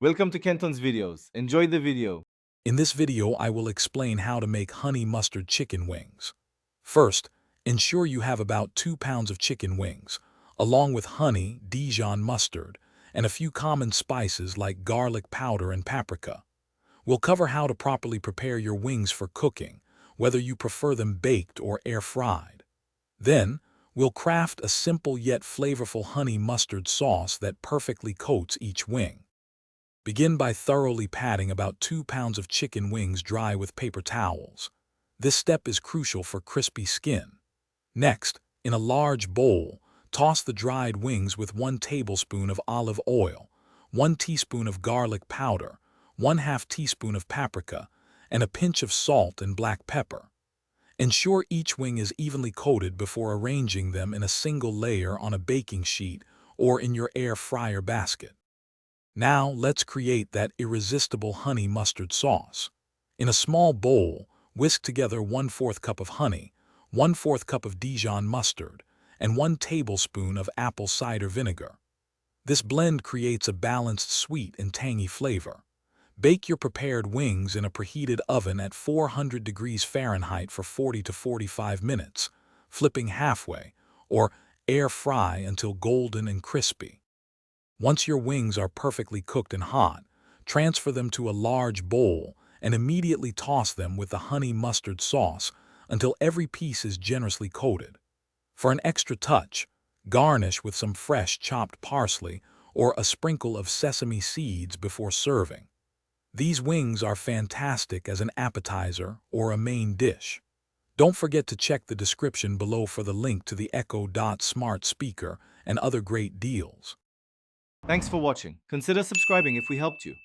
Welcome to Kenton's videos. Enjoy the video. In this video, I will explain how to make honey mustard chicken wings. First, ensure you have about 2 pounds of chicken wings, along with honey, Dijon mustard, and a few common spices like garlic powder and paprika. We'll cover how to properly prepare your wings for cooking, whether you prefer them baked or air-fried. Then, we'll craft a simple yet flavorful honey mustard sauce that perfectly coats each wing. Begin by thoroughly patting about 2 pounds of chicken wings dry with paper towels. This step is crucial for crispy skin. Next, in a large bowl, toss the dried wings with 1 tablespoon of olive oil, 1 teaspoon of garlic powder, 1/2 teaspoon of paprika, and a pinch of salt and black pepper. Ensure each wing is evenly coated before arranging them in a single layer on a baking sheet or in your air fryer basket. Now let's create that irresistible honey mustard sauce. In a small bowl, whisk together 1/4 cup of honey, 1/4 cup of Dijon mustard, and 1 tablespoon of apple cider vinegar. This blend creates a balanced sweet and tangy flavor. Bake your prepared wings in a preheated oven at 400 degrees Fahrenheit for 40 to 45 minutes, flipping halfway, or air fry until golden and crispy. Once your wings are perfectly cooked and hot, transfer them to a large bowl and immediately toss them with the honey mustard sauce until every piece is generously coated. For an extra touch, garnish with some fresh chopped parsley or a sprinkle of sesame seeds before serving. These wings are fantastic as an appetizer or a main dish. Don't forget to check the description below for the link to the Echo Dot smart speaker and other great deals. Thanks for watching. Consider subscribing if we helped you.